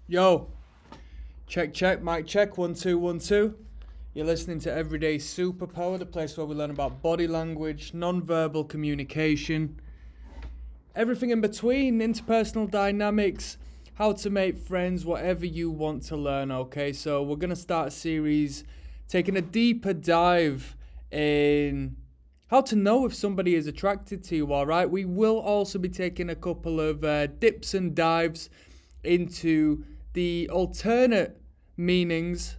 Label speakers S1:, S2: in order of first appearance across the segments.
S1: Yo, check, mic check, 1 2 1 2. You're listening to Everyday Superpower, the place where we learn about body language, non-verbal communication, everything in between, interpersonal dynamics, how to make friends, whatever you want to learn, okay? So we're going to start a series taking a deeper dive in how to know if somebody is attracted to you, all right? We will also be taking a couple of dips and dives into the alternate meanings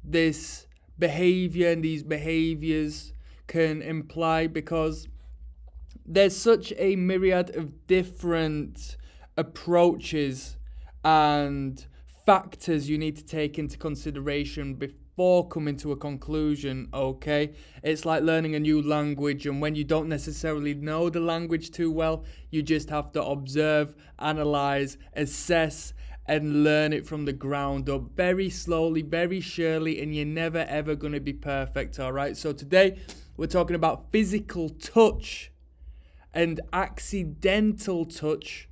S1: this behavior and these behaviors can imply, because there's such a myriad of different approaches and factors you need to take into consideration before coming to a conclusion, okay? It's like learning a new language, and when you don't necessarily know the language too well, you just have to observe, analyze, assess, and learn it from the ground up very slowly, very surely, and you're never ever going to be perfect, all right? So today we're talking about physical touch and accidental touch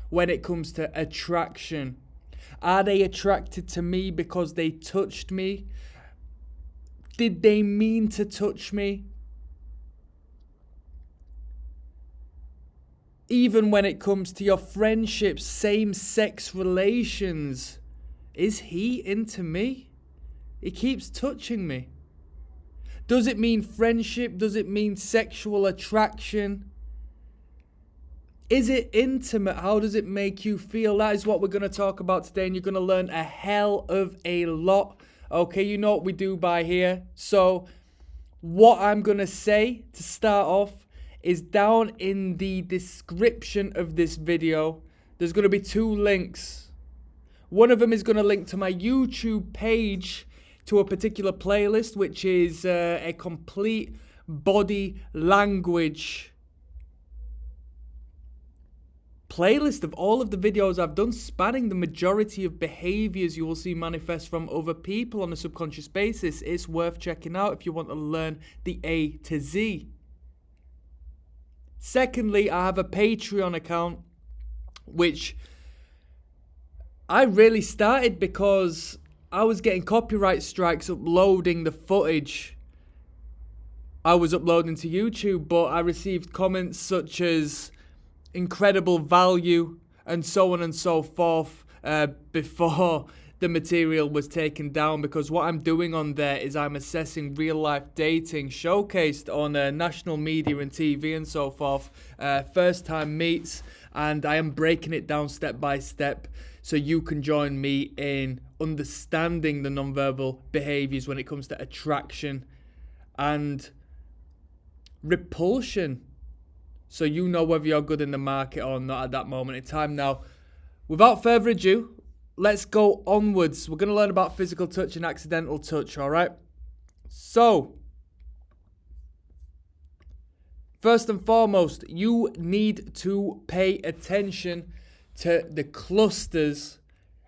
S1: when it comes to attraction. Are they attracted to me because they touched me? Did they mean to touch me? Even when it comes to your friendships, same-sex relations, is he into me? He keeps touching me. Does it mean friendship? Does it mean sexual attraction? Is it intimate? How does it make you feel? That is what we're going to talk about today, and you're going to learn a hell of a lot. Okay, you know what we do by here. So what I'm going to say to start off is down in the description of this video, there's going to be 2 links. One of them is going to link to my YouTube page, to a particular playlist, which is a complete body language playlist of all of the videos I've done, spanning the majority of behaviors you will see manifest from other people on a subconscious basis. It's worth checking out if you want to learn the A to Z. Secondly, I have a Patreon account, which I really started because I was getting copyright strikes uploading the footage I was uploading to YouTube, but I received comments such as incredible value and so on and so forth before the material was taken down, because what I'm doing on there is I'm assessing real life dating showcased on national media and TV and so forth, first time meets, and I am breaking it down step by step so you can join me in understanding the nonverbal behaviors when it comes to attraction and repulsion, so you know whether you're good in the market or not at that moment in time. Now, without further ado, let's go onwards. We're going to learn about physical touch and accidental touch, all right? So, first and foremost, you need to pay attention to the clusters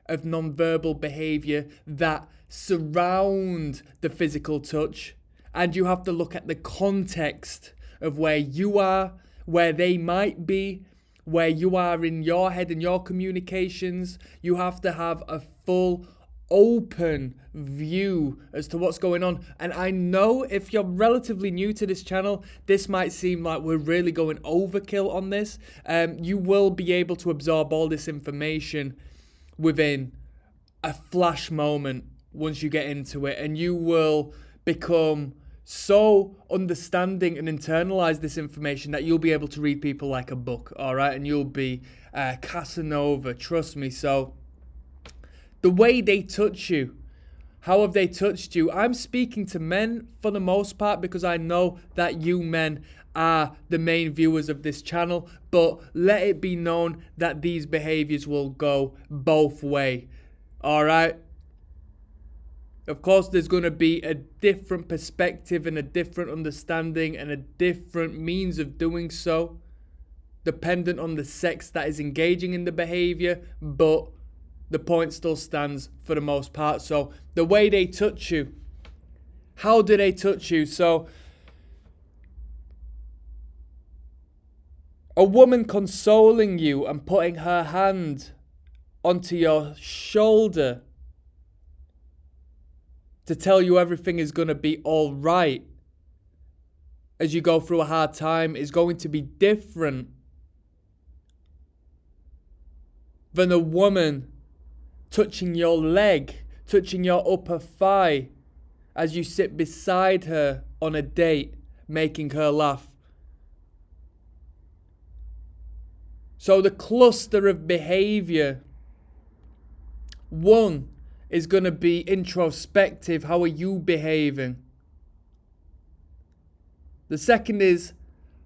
S1: of nonverbal behavior that surround the physical touch, and you have to look at the context of where you are, where they might be, where you are in your head and your communications. You have to have a full open view as to what's going on. And I know if you're relatively new to this channel, this might seem like we're really going overkill on this. You will be able to absorb all this information within a flash moment once you get into it, and you will become so understanding and internalize this information that you'll be able to read people like a book, all right? And you'll be Casanova, trust me. So the way they touch you, how have they touched you? I'm speaking to men for the most part, because I know that you men are the main viewers of this channel, but let it be known that these behaviors will go both ways, all right? Of course, there's going to be a different perspective and a different understanding and a different means of doing so, dependent on the sex that is engaging in the behavior, but the point still stands for the most part. So the way they touch you, how do they touch you? So a woman consoling you and putting her hand onto your shoulder to tell you everything is going to be all right as you go through a hard time is going to be different than a woman touching your leg, touching your upper thigh as you sit beside her on a date, making her laugh. So the cluster of behavior, one is going to be introspective. How are you behaving? The second is,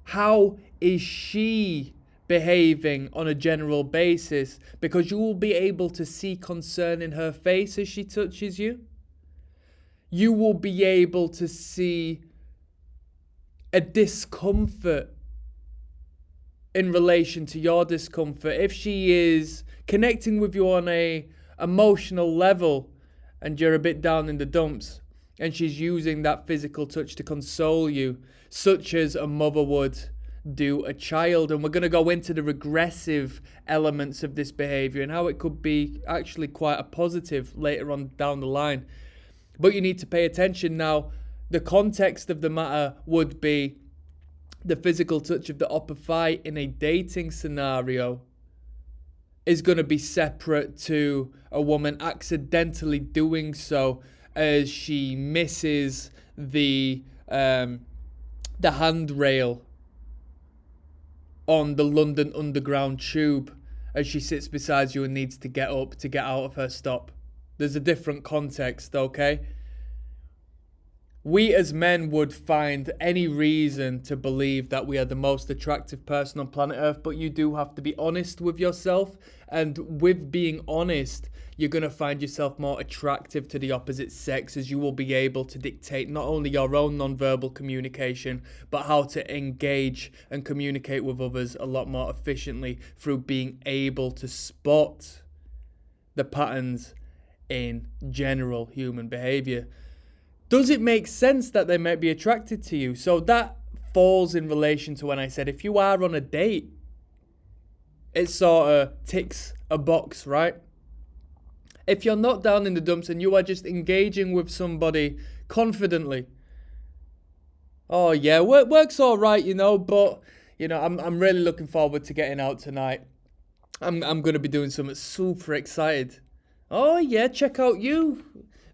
S1: how is she behaving on a general basis? Because you will be able to see concern in her face as she touches you. You will be able to see a discomfort in relation to your discomfort. If she is connecting with you on a emotional level and you're a bit down in the dumps, and she's using that physical touch to console you, such as a mother would do a child. And we're going to go into the regressive elements of this behavior and how it could be actually quite a positive later on down the line. But you need to pay attention. Now, the context of the matter would be the physical touch of the upper thigh in a dating scenario is going to be separate to a woman accidentally doing so as she misses the handrail on the London Underground tube as she sits beside you and needs to get up to get out of her stop. There's a different context, okay? We as men would find any reason to believe that we are the most attractive person on planet Earth, but you do have to be honest with yourself. And with being honest, you're going to find yourself more attractive to the opposite sex, as you will be able to dictate not only your own nonverbal communication, but how to engage and communicate with others a lot more efficiently through being able to spot the patterns in general human behavior. Does it make sense that they might be attracted to you? So that falls in relation to when I said if you are on a date, it sort of ticks a box, right? If you're not down in the dumps and you are just engaging with somebody confidently, oh yeah, work's all right, but I'm really looking forward to getting out tonight. I'm going to be doing something super excited. Oh yeah, check out you,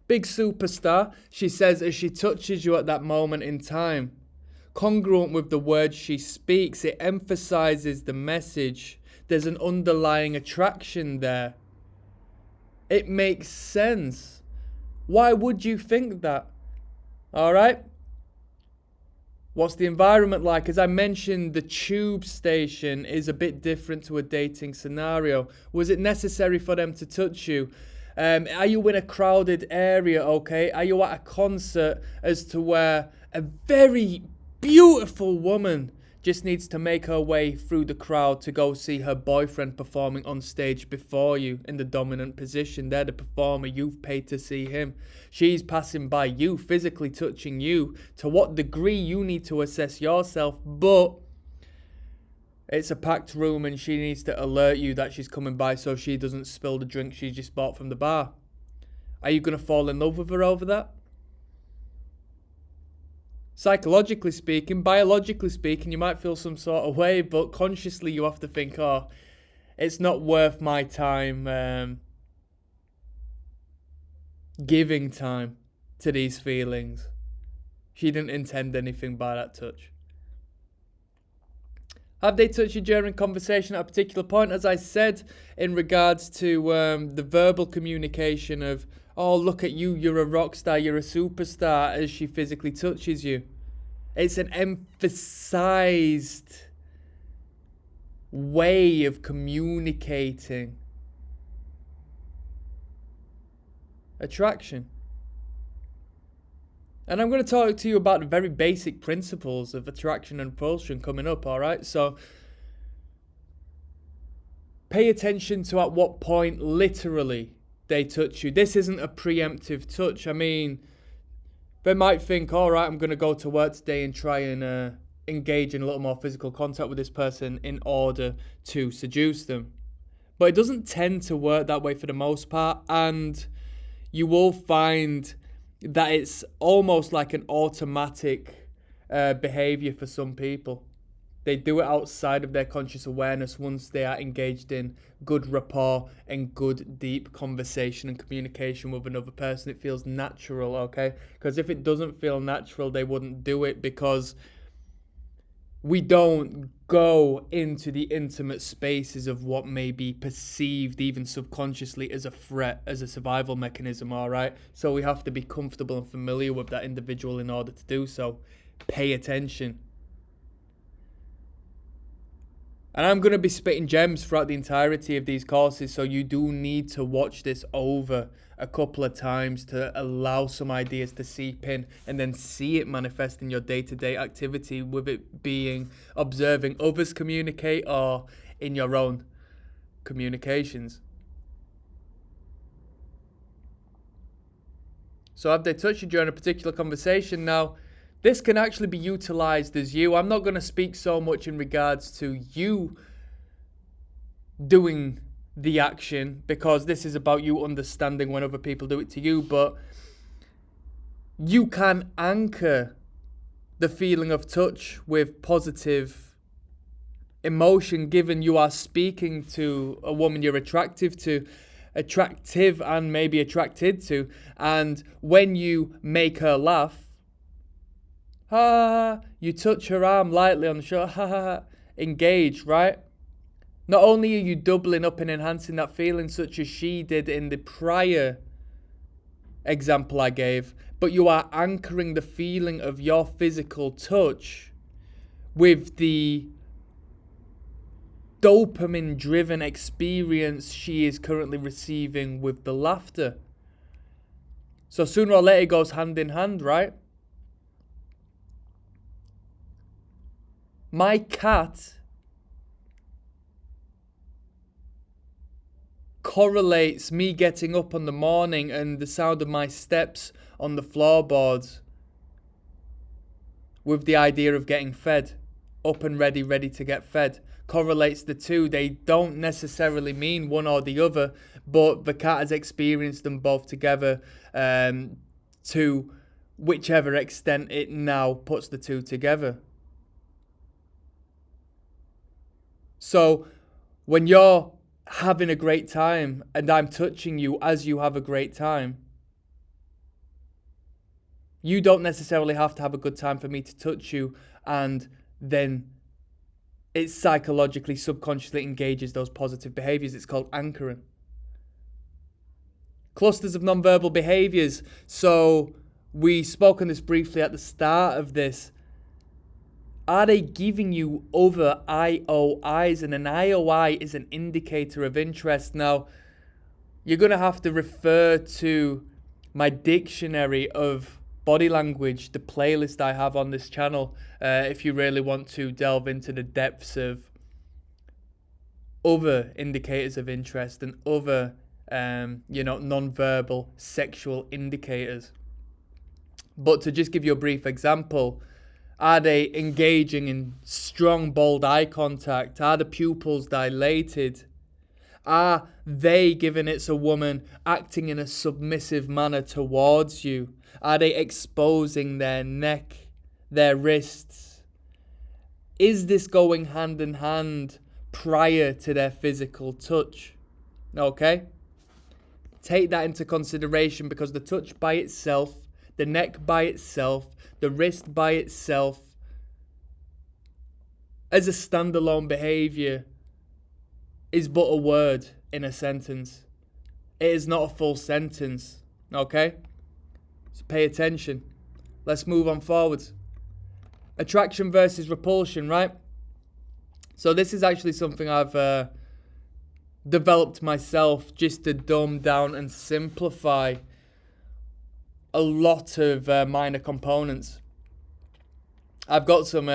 S1: big superstar, she says as she touches you at that moment in time. Congruent with the words she speaks, it emphasizes the message. There's an underlying attraction there. It makes sense. Why would you think that? All right. What's the environment like? As I mentioned, the tube station is a bit different to a dating scenario. Was it necessary for them to touch you? Are you in a crowded area, okay? Are you at a concert as to where a very beautiful woman just needs to make her way through the crowd to go see her boyfriend performing on stage before you in the dominant position? They're the performer, you've paid to see him. She's passing by you, physically touching you. To what degree you need to assess yourself, but it's a packed room and she needs to alert you that she's coming by so she doesn't spill the drink she just bought from the bar. Are you going to fall in love with her over that? Psychologically speaking, biologically speaking, you might feel some sort of way, but consciously you have to think, oh, it's not worth my time giving time to these feelings. She didn't intend anything by that touch. Have they touched you during conversation at a particular point? As I said, in regards to the verbal communication of, oh, look at you, you're a rock star, you're a superstar, as she physically touches you. It's an emphasized way of communicating attraction. And I'm going to talk to you about the very basic principles of attraction and repulsion coming up, all right? So pay attention to at what point literally they touch you. This isn't a preemptive touch. I mean, they might think, all right, I'm going to go to work today and try and engage in a little more physical contact with this person in order to seduce them. But it doesn't tend to work that way for the most part, and you will find that it's almost like an automatic behavior for some people. They do it outside of their conscious awareness once they are engaged in good rapport and good deep conversation and communication with another person. It feels natural, okay? Because if it doesn't feel natural, they wouldn't do it, because we don't go into the intimate spaces of what may be perceived even subconsciously as a threat, as a survival mechanism, all right? So we have to be comfortable and familiar with that individual in order to do so. Pay attention. And I'm going to be spitting gems throughout the entirety of these courses, so you do need to watch this over a couple of times to allow some ideas to seep in and then see it manifest in your day-to-day activity, with it being observing others communicate or in your own communications. So have they touched you during a particular conversation? Now, this can actually be utilized as you. I'm not going to speak so much in regards to you doing the action, because this is about you understanding when other people do it to you, but you can anchor the feeling of touch with positive emotion, given you are speaking to a woman you're attractive and maybe attracted to, and when you make her laugh, you touch her arm lightly on the shoulder, engage, right? Not only are you doubling up and enhancing that feeling, such as she did in the prior example I gave, but you are anchoring the feeling of your physical touch with the dopamine-driven experience she is currently receiving with the laughter. So sooner or later it goes hand in hand, right? My cat correlates me getting up in the morning and the sound of my steps on the floorboards with the idea of getting fed, up and ready to get fed. Correlates the two. They don't necessarily mean one or the other, but the cat has experienced them both together to whichever extent it now puts the two together. So when you're having a great time and I'm touching you as you have a great time, you don't necessarily have to have a good time for me to touch you, and then it psychologically, subconsciously engages those positive behaviors. It's called anchoring. Clusters of nonverbal behaviors. So we spoke on this briefly at the start of this. Are they giving you other IOIs? And an IOI is an indicator of interest. Now, you're going to have to refer to my dictionary of body language, the playlist I have on this channel, if you really want to delve into the depths of other indicators of interest and other, non-verbal sexual indicators. But to just give you a brief example, are they engaging in strong, bold eye contact? Are the pupils dilated? Are they, given it's a woman, acting in a submissive manner towards you? Are they exposing their neck, their wrists? Is this going hand in hand prior to their physical touch? Okay? Take that into consideration, because the touch by itself, the neck by itself, the wrist by itself, as a standalone behavior, is but a word in a sentence. It is not a full sentence, okay? So pay attention. Let's move on forwards. Attraction versus repulsion, right? So this is actually something I've developed myself just to dumb down and simplify a lot of minor components. I've got some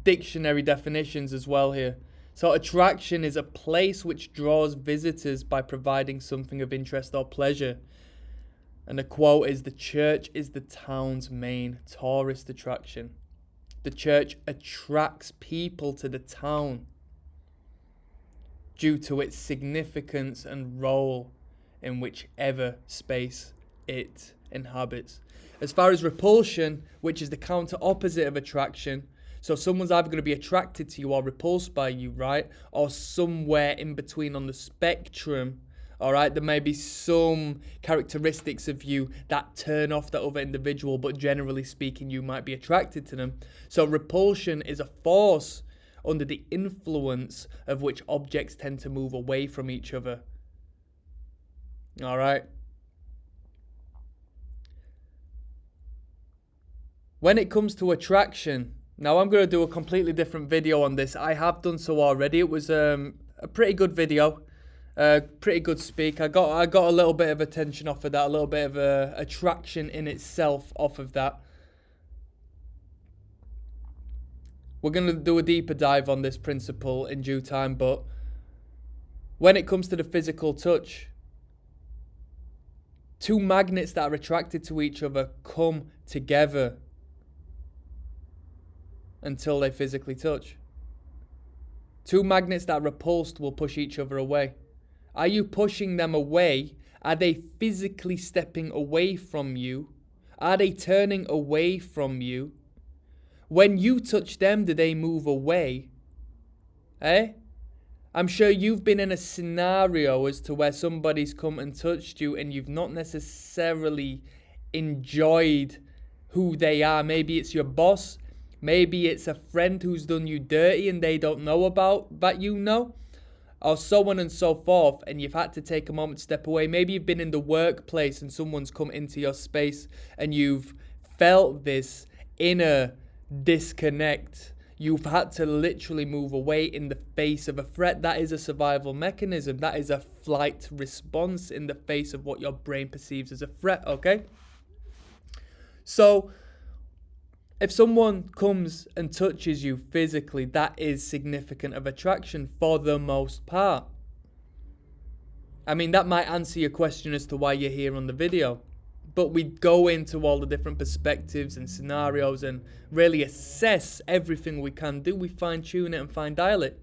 S1: dictionary definitions as well here. So attraction is a place which draws visitors by providing something of interest or pleasure. And the quote is, the church is the town's main tourist attraction. The church attracts people to the town. due to its significance and role in whichever space it inhabits. As far as repulsion, which is the counter opposite of attraction, so someone's either going to be attracted to you or repulsed by you, right? Or somewhere in between on the spectrum, all right? There may be some characteristics of you that turn off that other individual, but generally speaking, you might be attracted to them. So repulsion is a force under the influence of which objects tend to move away from each other. All right? When it comes to attraction, now I'm going to do a completely different video on this. I have done so already. It was a pretty good video, pretty good speak. I got a little bit of attention off of that, a little bit of attraction in itself off of that. We're going to do a deeper dive on this principle in due time, but when it comes to the physical touch, two magnets that are attracted to each other come together until they physically touch. Two magnets that are repulsed will push each other away. Are you pushing them away? Are they physically stepping away from you? Are they turning away from you? When you touch them, do they move away? I'm sure you've been in a scenario as to where somebody's come and touched you and you've not necessarily enjoyed who they are. Maybe it's your boss. Maybe it's a friend who's done you dirty and they don't know about that you know. Or so on and so forth, and you've had to take a moment to step away. Maybe you've been in the workplace and someone's come into your space and you've felt this inner disconnect. You've had to literally move away in the face of a threat. That is a survival mechanism. That is a flight response in the face of what your brain perceives as a threat, okay? So if someone comes and touches you physically, that is significant of attraction for the most part. I mean, that might answer your question as to why you're here on the video. But we go into all the different perspectives and scenarios and really assess everything we can do. We fine tune it and fine dial it.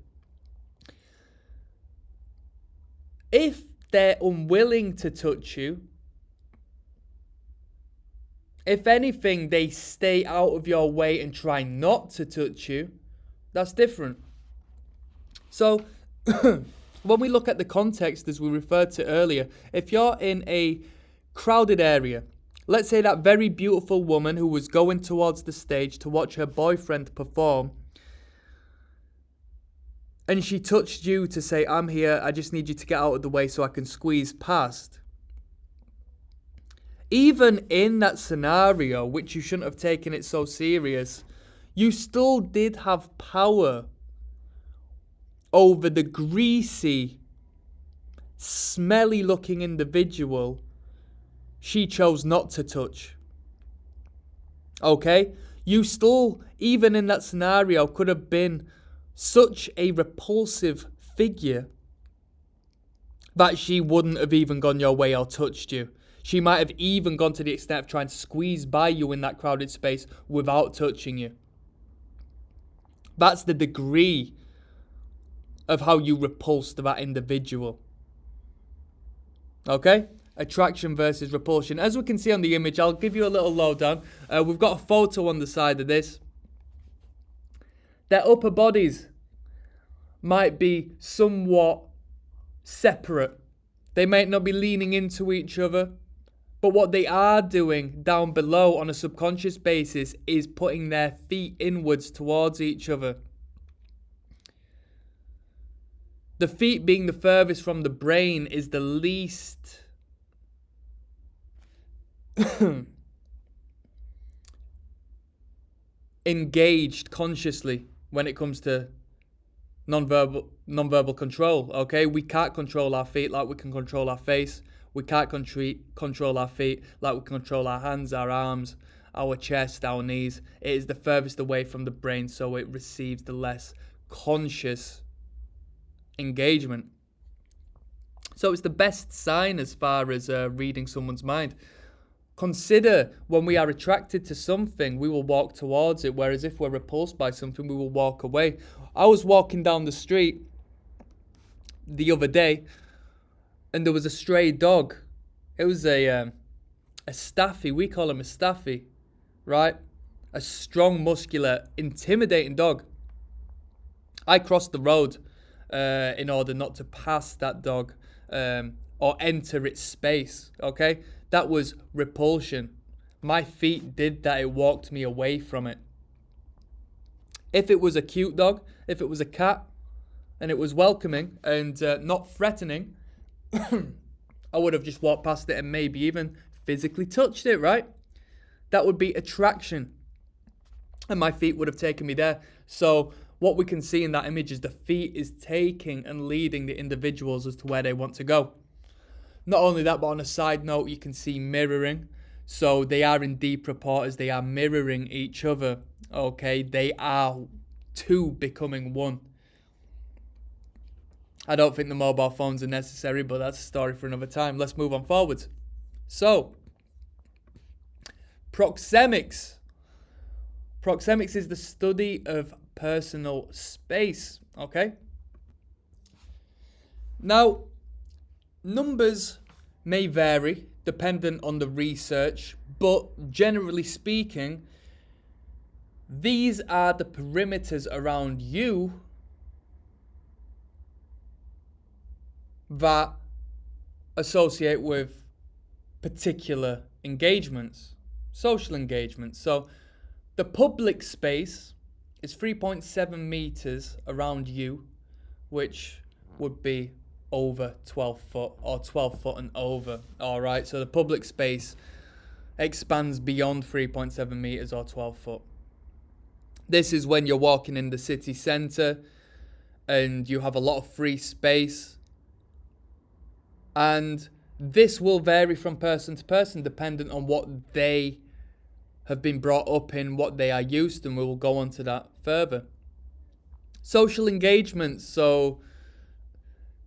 S1: If they're unwilling to touch you, if anything, they stay out of your way and try not to touch you, that's different. So when we look at the context, as we referred to earlier, if you're in a crowded area, let's say that very beautiful woman who was going towards the stage to watch her boyfriend perform, and she touched you to say, I'm here, I just need you to get out of the way so I can squeeze past. Even in that scenario, which you shouldn't have taken it so serious, you still did have power over the greasy, smelly looking individual she chose not to touch. Okay? You still, even in that scenario, could have been such a repulsive figure that she wouldn't have even gone your way or touched you. She might have even gone to the extent of trying to squeeze by you in that crowded space without touching you. That's the degree of how you repulsed that individual. Okay? Attraction versus repulsion. As we can see on the image, I'll give you a little lowdown. We've got a photo on the side of this. Their upper bodies might be somewhat separate. They might not be leaning into each other. But what they are doing down below on a subconscious basis is putting their feet inwards towards each other. The feet being the furthest from the brain is the least engaged consciously when it comes to non-verbal control, okay? We can't control our feet like we can control our face. We can't control our feet like we control our hands, our arms, our chest, our knees. It is the furthest away from the brain, so it receives the less conscious engagement. So it's the best sign as far as reading someone's mind. Consider when we are attracted to something, we will walk towards it, whereas if we're repulsed by something, we will walk away. I was walking down the street the other day, and there was a stray dog. It was a staffy. We call him a staffy, right? A strong, muscular, intimidating dog. I crossed the road in order not to pass that dog or enter its space, okay? That was repulsion. My feet did that. It walked me away from it. If it was a cute dog, if it was a cat, and it was welcoming and not threatening, I would have just walked past it and maybe even physically touched it, right? That would be attraction. And my feet would have taken me there. So what we can see in that image is the feet is taking and leading the individuals as to where they want to go. Not only that, but on a side note, you can see mirroring. So they are in deep rapport as they are mirroring each other. Okay, they are two becoming one. I don't think the mobile phones are necessary, but that's a story for another time. Let's move on forwards. So, proxemics. Proxemics is the study of personal space, okay? Now, numbers may vary dependent on the research, but generally speaking, these are the perimeters around you that associate with particular engagements, social engagements. So the public space is 3.7 meters around you, which would be over 12 foot or 12 foot and over. All right, so the public space expands beyond 3.7 meters or 12 foot. This is when you're walking in the city centre and you have a lot of free space. And this will vary from person to person dependent on what they have been brought up in, what they are used to, and we will go on to that further. Social engagements, so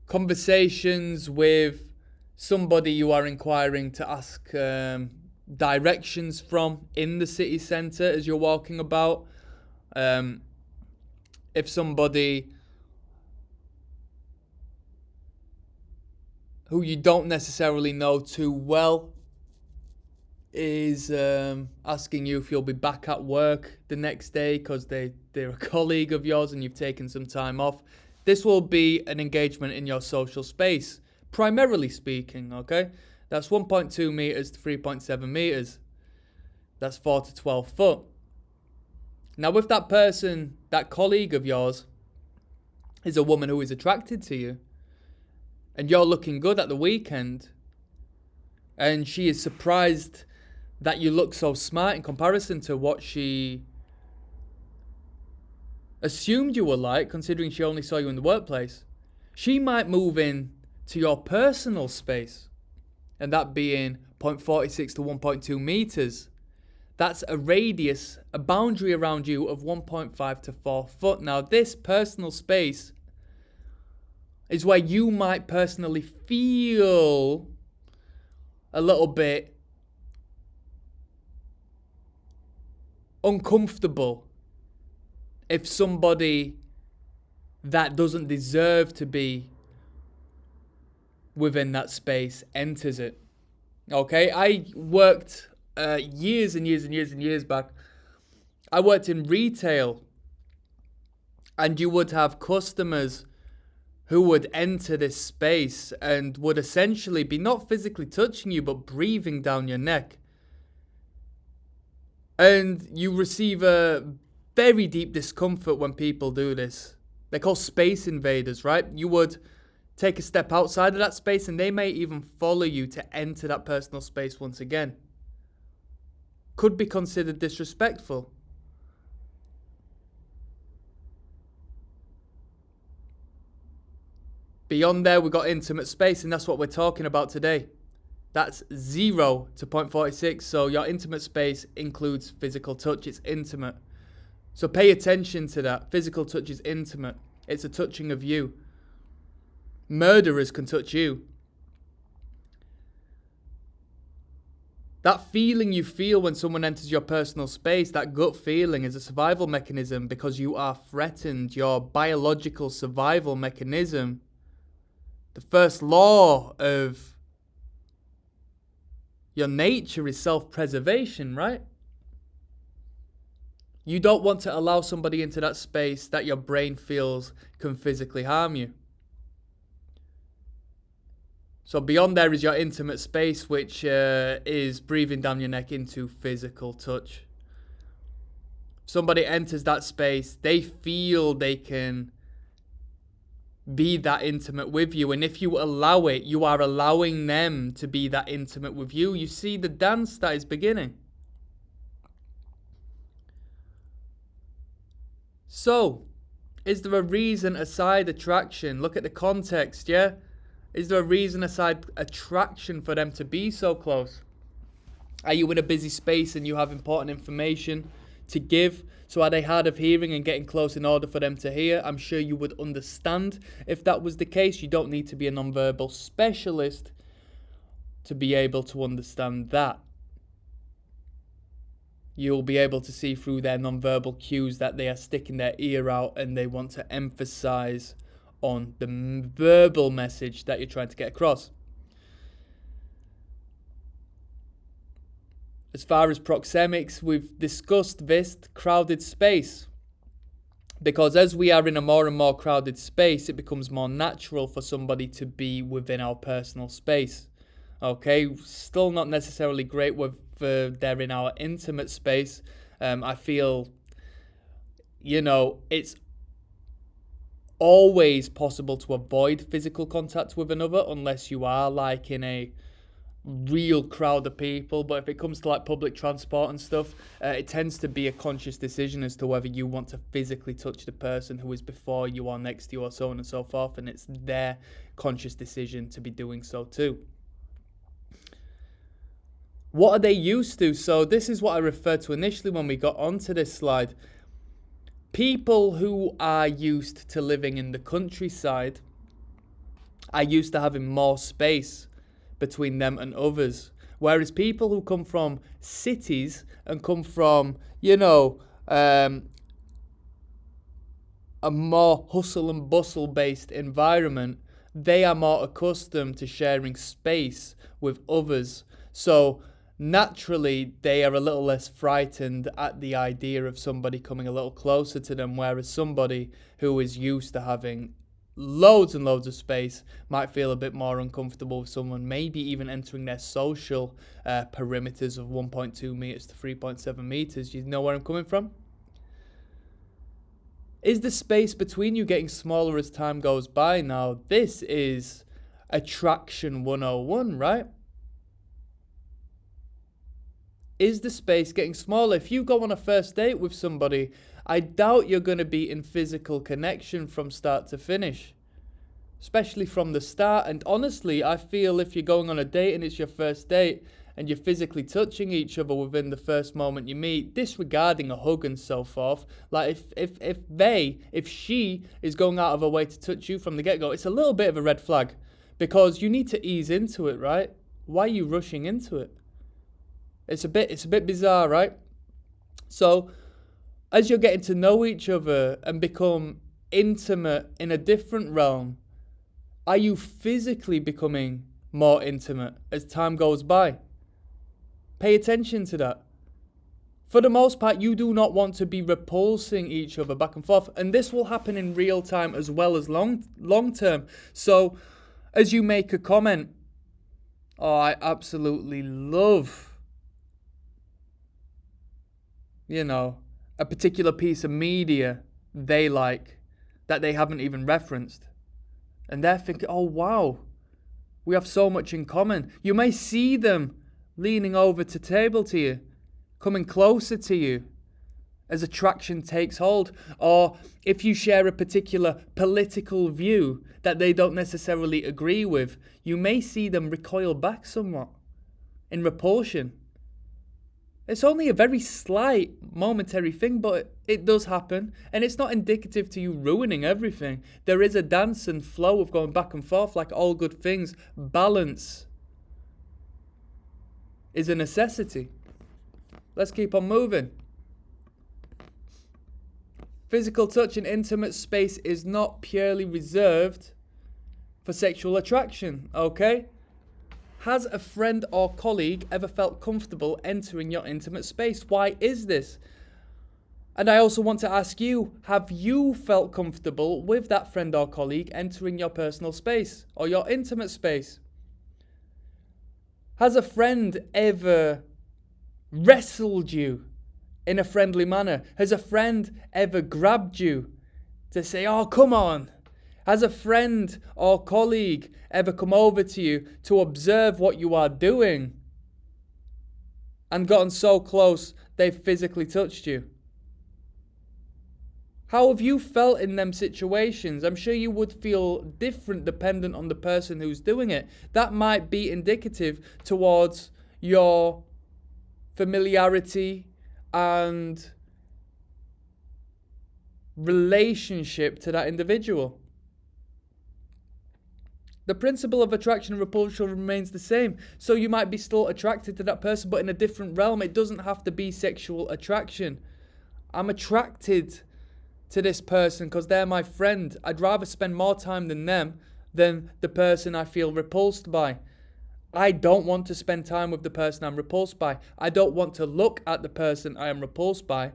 S1: conversations with somebody you are inquiring to ask directions from in the city centre as you're walking about. If somebody who you don't necessarily know too well is asking you if you'll be back at work the next day because they're a colleague of yours and you've taken some time off, this will be an engagement in your social space, primarily speaking, okay? That's 1.2 meters to 3.7 meters. That's 4 to 12 foot. Now, if that person, that colleague of yours, is a woman who is attracted to you, and you're looking good at the weekend, and she is surprised that you look so smart in comparison to what she assumed you were like, considering she only saw you in the workplace, she might move in to your personal space, and that being 0.46 to 1.2 meters. That's a radius, a boundary around you of 1.5 to 4 foot. Now, this personal space is where you might personally feel a little bit uncomfortable if somebody that doesn't deserve to be within that space enters it. Okay, I worked years and years and years and years back. I worked in retail, and you would have customers who would enter this space and would essentially be not physically touching you, but breathing down your neck. And you receive a very deep discomfort when people do this. They're called space invaders, right? You would take a step outside of that space and they may even follow you to enter that personal space once again. Could be considered disrespectful. Beyond there, we've got intimate space, and that's what we're talking about today. That's 0 to 0.46, so your intimate space includes physical touch. It's intimate. So pay attention to that. Physical touch is intimate. It's a touching of you. Murderers can touch you. That feeling you feel when someone enters your personal space, that gut feeling, is a survival mechanism because you are threatened. Your biological survival mechanism The first law of your nature is self-preservation, right? You don't want to allow somebody into that space that your brain feels can physically harm you. So beyond there is your intimate space, which is breathing down your neck into physical touch. Somebody enters that space, they feel they can be that intimate with you. And if you allow it, you are allowing them to be that intimate with you. You see the dance that is beginning. So, is there a reason aside attraction? Look at the context, yeah? Is there a reason aside attraction for them to be so close? Are you in a busy space and you have important information to give? So are they hard of hearing and getting close in order for them to hear? I'm sure you would understand if that was the case. You don't need to be a nonverbal specialist to be able to understand that. You'll be able to see through their nonverbal cues that they are sticking their ear out and they want to emphasize on the verbal message that you're trying to get across. As far as proxemics, we've discussed this crowded space. Because as we are in a more and more crowded space, it becomes more natural for somebody to be within our personal space. Okay, still not necessarily great with they're in our intimate space. I feel, it's always possible to avoid physical contact with another unless you are like in a real crowd of people. But if it comes to like public transport and stuff, it tends to be a conscious decision as to whether you want to physically touch the person who is before you or next to you or so on and so forth, and it's their conscious decision to be doing so too. What are they used to? So this is what I referred to initially when we got onto this slide. People who are used to living in the countryside are used to having more space between them and others. Whereas people who come from cities and come from, a more hustle and bustle based environment, they are more accustomed to sharing space with others. So naturally, they are a little less frightened at the idea of somebody coming a little closer to them, whereas somebody who is used to having loads and loads of space might feel a bit more uncomfortable with someone maybe even entering their social perimeters of 1.2 meters to 3.7 meters. You know where I'm coming from? Is the space between you getting smaller as time goes by now? This is attraction 101, right? Is the space getting smaller? If you go on a first date with somebody, I doubt you're going to be in physical connection from start to finish, especially from the start. And honestly, I feel if you're going on a date and it's your first date and you're physically touching each other within the first moment you meet, disregarding a hug and so forth, like if she is going out of her way to touch you from the get-go, it's a little bit of a red flag, because you need to ease into it, right? Why are you rushing into it? It's a bit bizarre, right? So as you're getting to know each other and become intimate in a different realm, are you physically becoming more intimate as time goes by? Pay attention to that. For the most part, you do not want to be repulsing each other back and forth. And this will happen in real time as well as long term. So as you make a comment, I absolutely love a particular piece of media they like that they haven't even referenced. And they're thinking, oh wow, we have so much in common. You may see them leaning over to table to you, coming closer to you as attraction takes hold. Or if you share a particular political view that they don't necessarily agree with, you may see them recoil back somewhat in repulsion. It's only a very slight momentary thing, but it does happen. And it's not indicative to you ruining everything. There is a dance and flow of going back and forth like all good things. Balance is a necessity. Let's keep on moving. Physical touch in intimate space is not purely reserved for sexual attraction, okay? Has a friend or colleague ever felt comfortable entering your intimate space? Why is this? And I also want to ask you, have you felt comfortable with that friend or colleague entering your personal space or your intimate space? Has a friend ever wrestled you in a friendly manner? Has a friend ever grabbed you to say, oh, come on? Has a friend or colleague ever come over to you to observe what you are doing and gotten so close they've physically touched you? How have you felt in them situations? I'm sure you would feel different dependent on the person who's doing it. That might be indicative towards your familiarity and relationship to that individual. The principle of attraction and repulsion remains the same. So you might be still attracted to that person, but in a different realm. It doesn't have to be sexual attraction. I'm attracted to this person because they're my friend. I'd rather spend more time than them than the person I feel repulsed by. I don't want to spend time with the person I'm repulsed by. I don't want to look at the person I am repulsed by.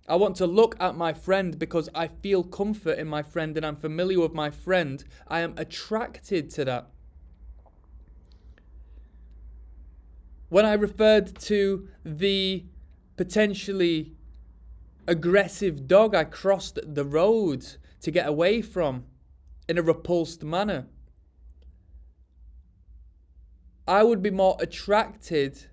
S1: I want to look at my friend because I feel comfort in my friend and I'm familiar with my friend. I am attracted to that. When I referred to the potentially aggressive dog I crossed the road to get away from in a repulsed manner, I would be more attracted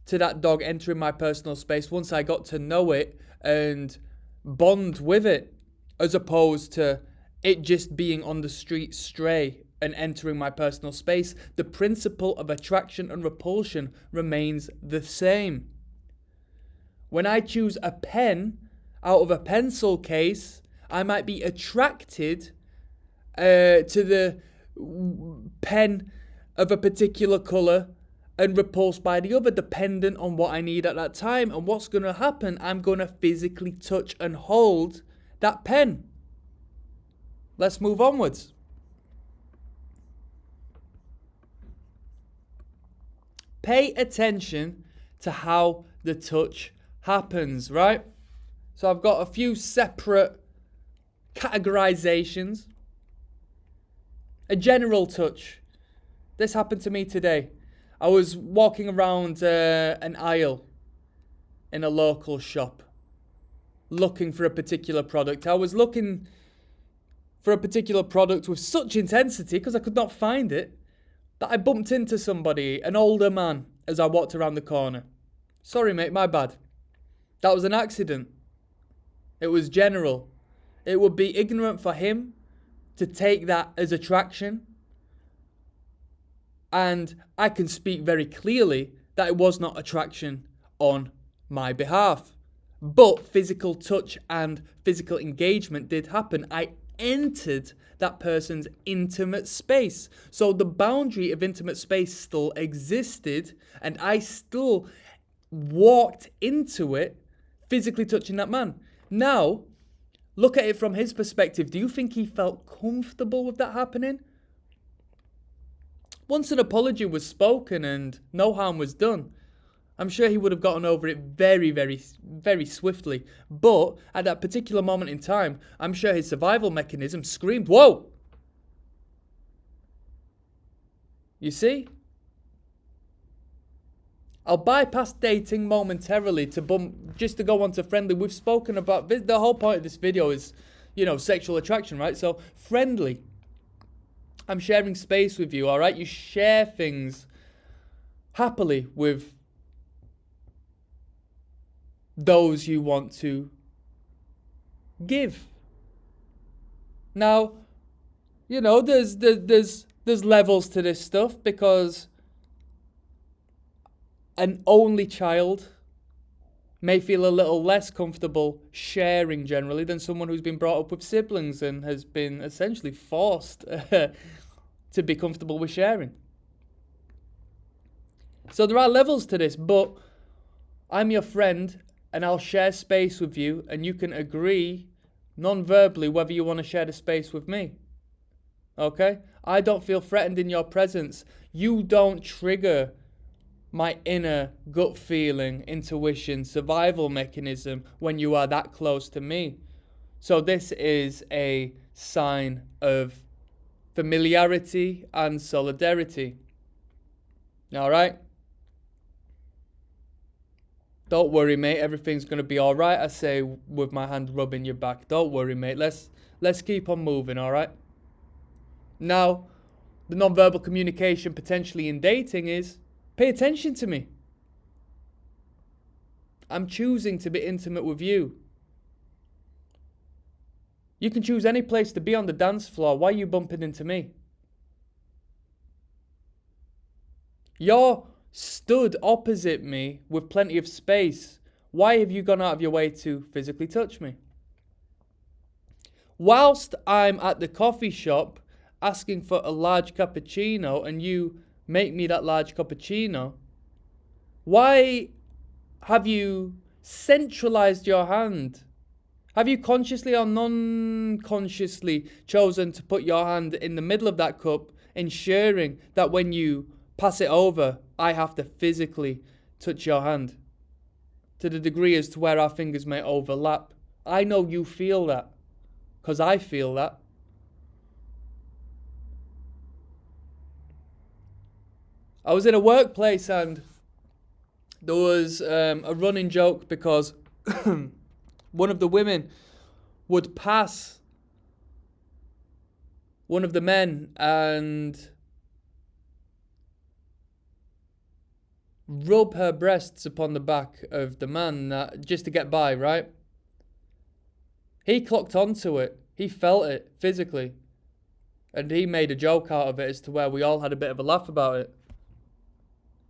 S1: to that dog entering my personal space once I got to know it and bond with it, as opposed to it just being on the street stray and entering my personal space. The principle of attraction and repulsion remains the same. When I choose a pen out of a pencil case, I might be attracted to the pen of a particular colour and repulsed by the other, dependent on what I need at that time. And what's going to happen? I'm going to physically touch and hold that pen. Let's move onwards. Pay attention to how the touch happens, right? So I've got a few separate categorizations. A general touch. This happened to me today. I was walking around an aisle in a local shop looking for a particular product. I was looking for a particular product with such intensity because I could not find it that I bumped into somebody, an older man, as I walked around the corner. Sorry, mate, my bad. That was an accident. It was general. It would be ignorant for him to take that as attraction. And I can speak very clearly that it was not attraction on my behalf. But physical touch and physical engagement did happen. I entered that person's intimate space. So the boundary of intimate space still existed, and I still walked into it, physically touching that man. Now, look at it from his perspective. Do you think he felt comfortable with that happening? Once an apology was spoken and no harm was done, I'm sure he would have gotten over it very, very, very swiftly. But at that particular moment in time, I'm sure his survival mechanism screamed, "Whoa!" You see? I'll bypass dating momentarily just to go on to friendly. We've spoken about, the whole point of this video is, sexual attraction, right? So friendly. I'm sharing space with you, all right? You share things happily with those you want to give. Now, there's levels to this stuff, because an only child may feel a little less comfortable sharing generally than someone who's been brought up with siblings and has been essentially forced to be comfortable with sharing. So there are levels to this, but I'm your friend and I'll share space with you, and you can agree non-verbally whether you want to share the space with me. Okay? I don't feel threatened in your presence. You don't trigger my inner gut feeling, intuition, survival mechanism when you are that close to me. So this is a sign of familiarity and solidarity. All right? Don't worry, mate. Everything's going to be all right. I say with my hand rubbing your back. Don't worry, mate. Let's keep on moving, all right? Now, the non-verbal communication potentially in dating is pay attention to me. I'm choosing to be intimate with you. You can choose any place to be on the dance floor. Why are you bumping into me? You're stood opposite me with plenty of space. Why have you gone out of your way to physically touch me? Whilst I'm at the coffee shop asking for a large cappuccino and you make me that large cappuccino, why have you centralized your hand? Have you consciously or non-consciously chosen to put your hand in the middle of that cup, ensuring that when you pass it over, I have to physically touch your hand to the degree as to where our fingers may overlap? I know you feel that, because I feel that. I was in a workplace and there was a running joke because one of the women would pass one of the men and rub her breasts upon the back of the man just to get by, right? He clocked onto it. He felt it physically. And he made a joke out of it as to where we all had a bit of a laugh about it.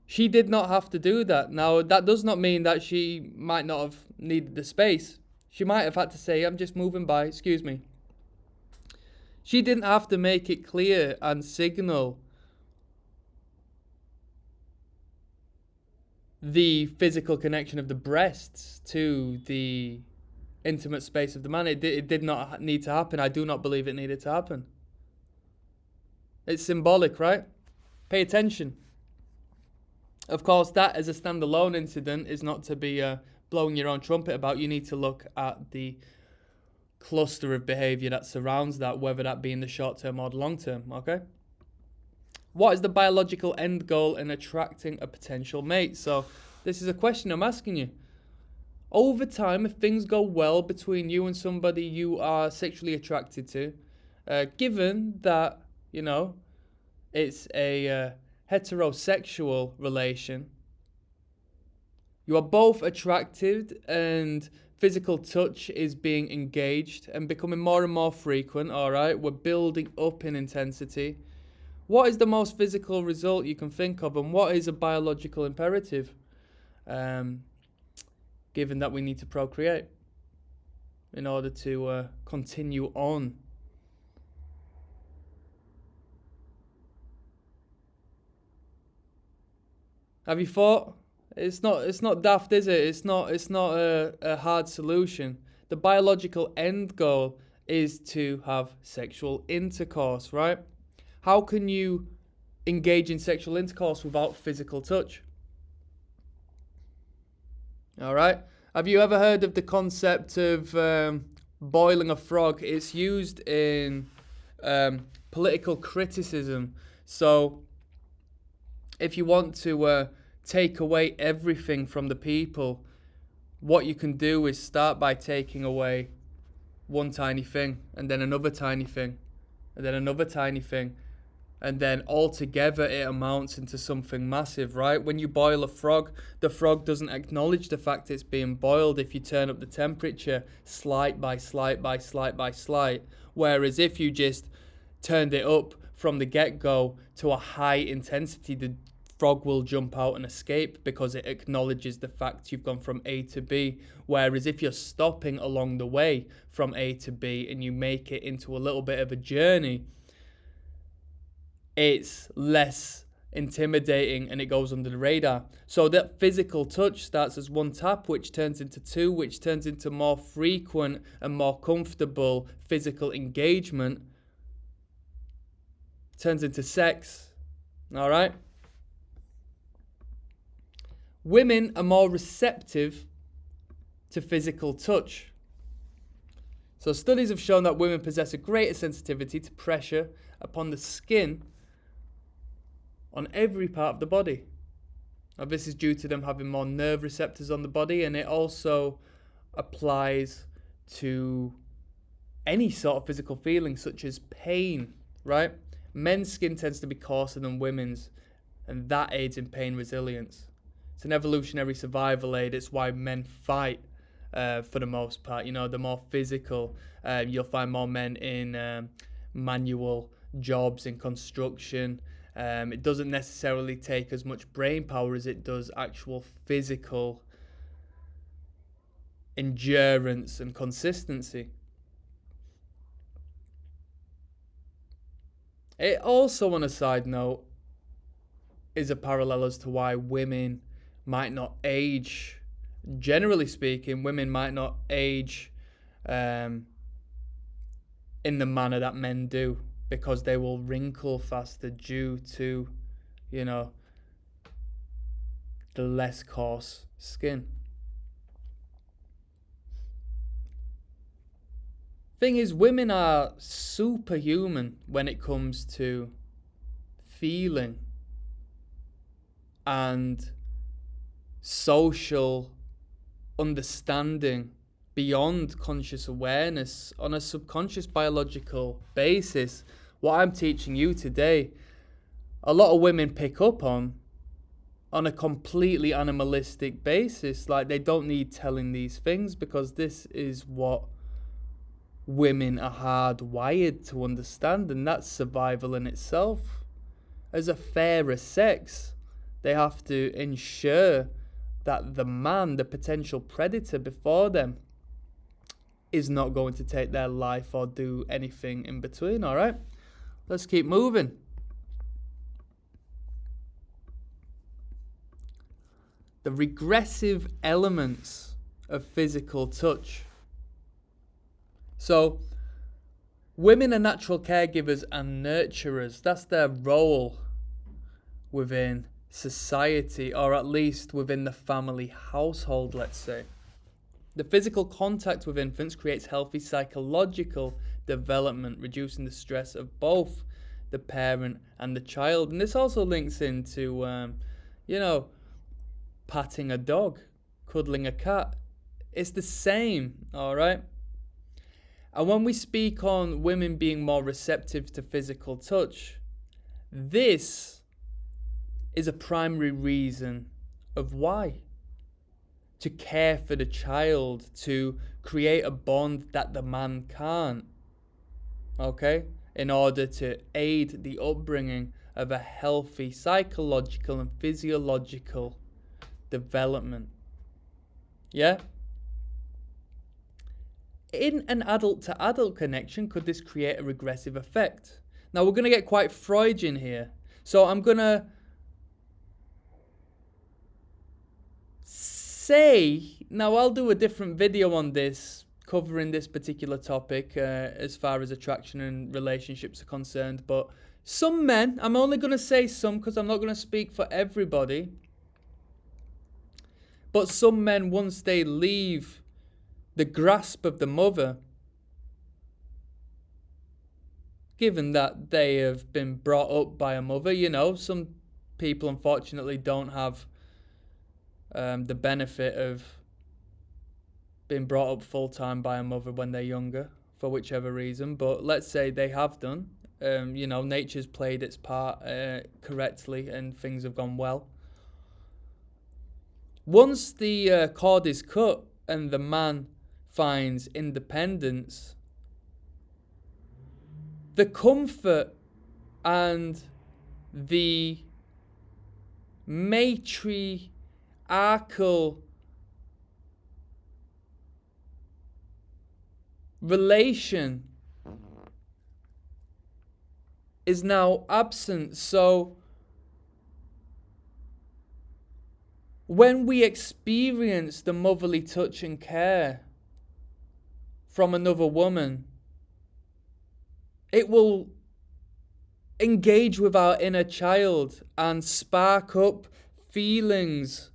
S1: She did not have to do that. Now, that does not mean that she might not have needed the space. She might have had to say, I'm just moving by, excuse me. She didn't have to make it clear and signal the physical connection of the breasts to the intimate space of the man. It did not need to happen. I do not believe it needed to happen. It's symbolic, right? Pay attention. Of course, that as a standalone incident is not to be blowing your own trumpet about. You need to look at the cluster of behavior that surrounds that, whether that be in the short term or the long term, okay? What is the biological end goal in attracting a potential mate? So this is a question I'm asking you. Over time, if things go well between you and somebody you are sexually attracted to, given that, you know, it's a heterosexual relation, you are both attracted and physical touch is being engaged and becoming more and more frequent, all right? We're building up in intensity. What is the most physical result you can think of, and what is a biological imperative, given that we need to procreate in order to continue on? Have you thought? It's not daft, is it? It's not a hard solution. The biological end goal is to have sexual intercourse, right? How can you engage in sexual intercourse without physical touch? All right. Have you ever heard of the concept of boiling a frog? It's used in political criticism. So if you want to take away everything from the people, what you can do is start by taking away one tiny thing, and then another tiny thing, and then another tiny thing. And then altogether it amounts into something massive, right? When you boil a frog, the frog doesn't acknowledge the fact it's being boiled if you turn up the temperature slight by slight by slight by slight. Whereas if you just turned it up from the get-go to a high intensity, the frog will jump out and escape because it acknowledges the fact you've gone from A to B. Whereas if you're stopping along the way from A to B and you make it into a little bit of a journey, it's less intimidating and it goes under the radar. So that physical touch starts as one tap, which turns into two, which turns into more frequent and more comfortable physical engagement. turns into sex. All right? Women are more receptive to physical touch. So studies have shown that women possess a greater sensitivity to pressure upon the skin on every part of the body. Now, this is due to them having more nerve receptors on the body, and it also applies to any sort of physical feeling such as pain, right? Men's skin tends to be coarser than women's, and that aids in pain resilience. It's an evolutionary survival aid. It's why men fight for the most part. You know, the more physical, you'll find more men in manual jobs, in construction. It doesn't necessarily take as much brain power as it does actual physical endurance and consistency. It also, on a side note, is a parallel as to why women might not age. Generally speaking, women might not age in the manner that men do, because they will wrinkle faster due to, you know, the less coarse skin. Thing is, women are superhuman when it comes to feeling and social understanding beyond conscious awareness on a subconscious biological basis. What I'm teaching you today, a lot of women pick up on a completely animalistic basis. Like, they don't need telling these things, because this is what women are hardwired to understand, and that's survival in itself. As a fairer sex, they have to ensure that the man, the potential predator before them, is not going to take their life or do anything in between. All right, let's keep moving. The regressive elements of physical touch. So, women are natural caregivers and nurturers. That's their role within society, or at least within the family household, let's say. The physical contact with infants creates healthy psychological development, reducing the stress of both the parent and the child. And this also links into, patting a dog, cuddling a cat. It's the same, all right? And when we speak on women being more receptive to physical touch, this is a primary reason of why. To care for the child, to create a bond that the man can't, okay? In order to aid the upbringing of a healthy psychological and physiological development. Yeah? In an adult-to-adult connection, could this create a regressive effect? Now, we're going to get quite Freudian here. So I'm going to now I'll do a different video on this, covering this particular topic as far as attraction and relationships are concerned. But some men, I'm only going to say some because I'm not going to speak for everybody. But some men, once they leave the grasp of the mother, given that they have been brought up by a mother, some people unfortunately don't have the benefit of being brought up full-time by a mother when they're younger, for whichever reason. But let's say they have done. Nature's played its part correctly and things have gone well. Once the cord is cut and the man finds independence, the comfort and the matriarchal relation is now absent. So when we experience the motherly touch and care from another woman, it will engage with our inner child and spark up feelings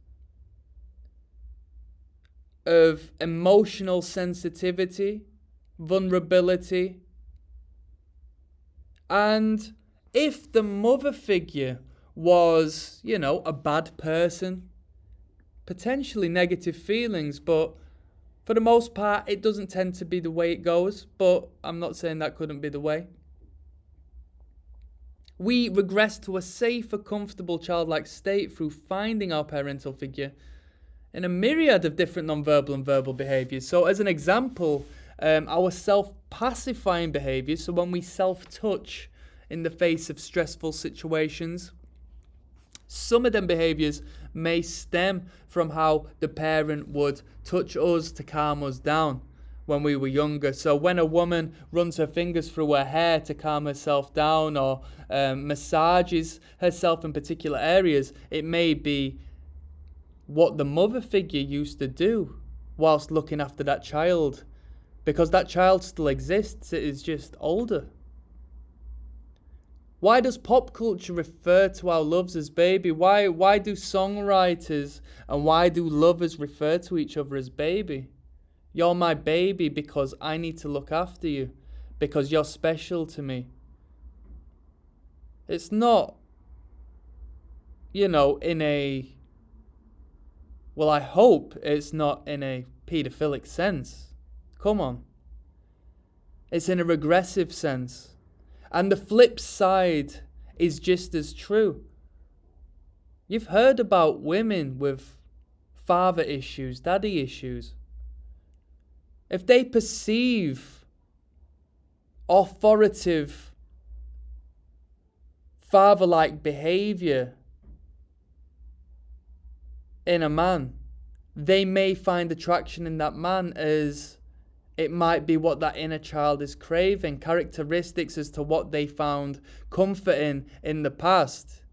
S1: of emotional sensitivity, vulnerability. And if the mother figure was, a bad person, potentially negative feelings, but for the most part, it doesn't tend to be the way it goes, but I'm not saying that couldn't be the way. We regress to a safer, comfortable childlike state through finding our parental figure in a myriad of different nonverbal and verbal behaviors. So as an example, our self-pacifying behaviors, so when we self-touch in the face of stressful situations, some of them behaviors may stem from how the parent would touch us to calm us down when we were younger. So when a woman runs her fingers through her hair to calm herself down, or massages herself in particular areas, it may be what the mother figure used to do whilst looking after that child, because that child still exists, it is just older. Why does pop culture refer to our loves as baby? Why do songwriters and why do lovers refer to each other as baby? You're my baby because I need to look after you, because you're special to me. It's not, I hope it's not in a paedophilic sense. Come on. It's in a regressive sense. And the flip side is just as true. You've heard about women with father issues, daddy issues. If they perceive authoritative, father-like behavior in a man, they may find attraction in that man as it might be what that inner child is craving, characteristics as to what they found comfort in the past,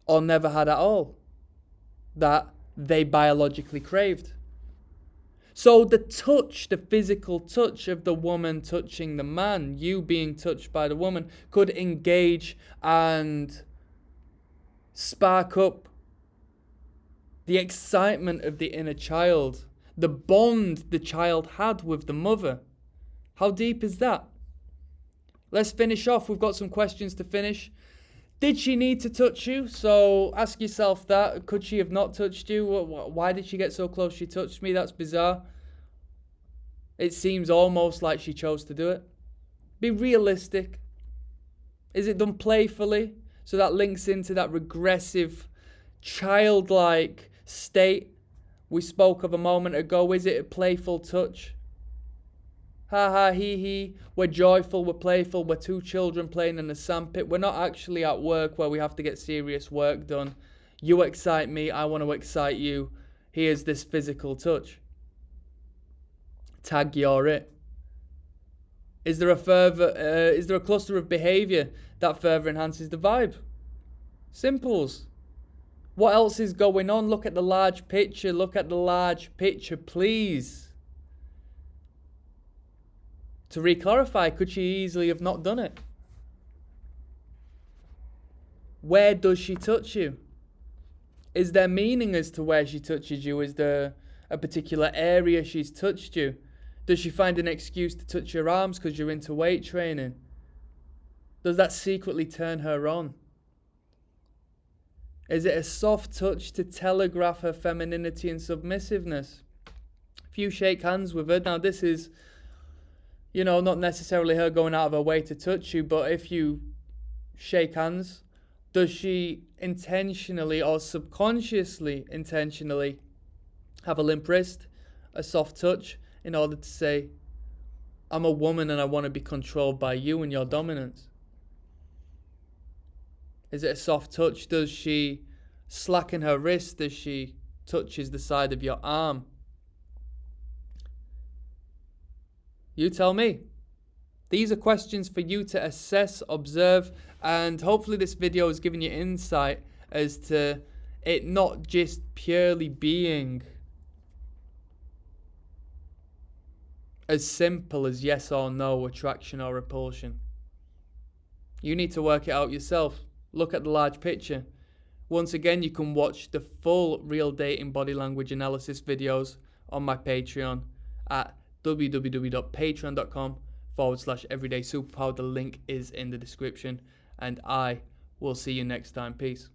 S1: or never had at all, that they biologically craved. So the touch, the physical touch of the woman touching the man, you being touched by the woman, could engage and spark up the excitement of the inner child, the bond the child had with the mother. How deep is that? Let's finish off. We've got some questions to finish. Did she need to touch you? So ask yourself that. Could she have not touched you? Why did she get so close she touched me? That's bizarre. It seems almost like she chose to do it. Be realistic. Is it done playfully? So that links into that regressive, childlike state we spoke of a moment ago. Is it a playful touch? Ha ha, hee hee. We're joyful, we're playful, we're two children playing in a sandpit. We're not actually at work where we have to get serious work done. You excite me, I want to excite you. Here's this physical touch. Tag you're it. Is there a cluster of behavior that further enhances the vibe? Simples. What else is going on? Look at the large picture. Look at the large picture, please. To re-clarify, could she easily have not done it? Where does she touch you? Is there meaning as to where she touches you? Is there a particular area she's touched you? Does she find an excuse to touch your arms because you're into weight training? Does that secretly turn her on? Is it a soft touch to telegraph her femininity and submissiveness? If you shake hands with her, now this is, not necessarily her going out of her way to touch you, but if you shake hands, does she intentionally or subconsciously intentionally have a limp wrist, a soft touch, in order to say, I'm a woman and I want to be controlled by you and your dominance? Is it a soft touch? Does she slacken her wrist as she touches the side of your arm? You tell me. These are questions for you to assess, observe, and hopefully this video has given you insight as to it not just purely being as simple as yes or no, attraction or repulsion. You need to work it out yourself. Look at the large picture. Once again, you can watch the full real dating body language analysis videos on my Patreon at www.patreon.com/everydaysuperpower. The link is in the description, and I will see you next time. Peace.